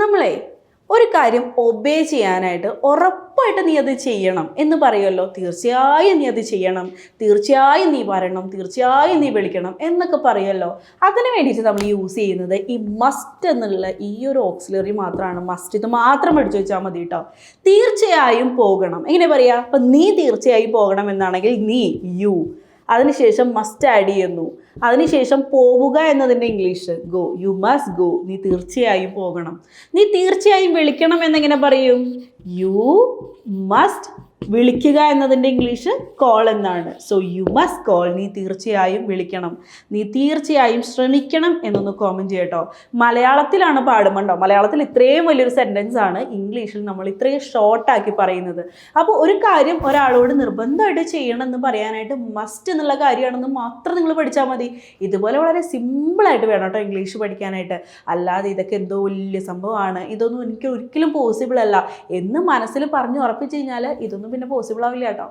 നമ്മളെ ഒരു കാര്യം ഒബേ ചെയ്യാനായിട്ട് ഉറപ്പായിട്ട് നീ അത് ചെയ്യണം എന്ന് പറയുമല്ലോ. തീർച്ചയായും നീ അത് ചെയ്യണം, തീർച്ചയായും നീ വരണം, തീർച്ചയായും നീ വിളിക്കണം എന്നൊക്കെ പറയുമല്ലോ. അതിന് വേണ്ടിയിട്ട് നമ്മൾ യൂസ് ചെയ്യുന്നത് ഈ മസ്റ്റ് എന്നുള്ള ഈ ഒരു ഓക്സിലറി മാത്രമാണ്. മസ്റ്റ് ഇത് മാത്രം പഠിച്ചു വെച്ചാൽ മതി കേട്ടോ. തീർച്ചയായും പോകണം എങ്ങനെ പറയാ? അപ്പം നീ തീർച്ചയായും പോകണം എന്നാണെങ്കിൽ നീ, യു, അതിനുശേഷം മസ്റ്റ് ആഡ് ചെയ്യുന്നു. അതിനുശേഷം പോവുക എന്നതിൻ്റെ English go, you must go. നീ തീർച്ചയായും പോകണം. നീ തീർച്ചയായും വിളിക്കണം എന്നെങ്ങനെ പറയും? യു മസ്റ്റ് വിളിക്കുക എന്നതിൻ്റെ ഇംഗ്ലീഷ് കോൾ എന്നാണ്. So you must call. നീ തീർച്ചയായും വിളിക്കണം, നീ തീർച്ചയായും ശ്രമിക്കണം എന്നൊന്ന് കോമൻറ്റ് ചെയ്യട്ടോ. മലയാളത്തിലാണ് പാടുമ്പോണ്ടോ, മലയാളത്തിൽ ഇത്രയും വലിയൊരു സെൻറ്റൻസ് ആണ്, ഇംഗ്ലീഷിൽ നമ്മൾ ഇത്രയും ഷോർട്ടാക്കി പറയുന്നത്. അപ്പോൾ ഒരു കാര്യം ഒരാളോട് നിർബന്ധമായിട്ട് ചെയ്യണമെന്ന് പറയാനായിട്ട് മസ്റ്റ് എന്നുള്ള കാര്യമാണെന്ന് മാത്രം നിങ്ങൾ പഠിച്ചാൽ മതി. ഇതുപോലെ വളരെ സിമ്പിളായിട്ട് വേണം കേട്ടോ ഇംഗ്ലീഷ് പഠിക്കാനായിട്ട്. അല്ലാതെ ഇതൊക്കെ എന്തോ വലിയ സംഭവമാണ്, ഇതൊന്നും എനിക്ക് ഒരിക്കലും പോസിബിൾ അല്ല എന്ന് മനസ്സിൽ പറഞ്ഞ് ഉറപ്പിച്ച് കഴിഞ്ഞാൽ ഇതൊന്നും പിന്നെ പോസിബിൾ ആവില്ല കേട്ടോ.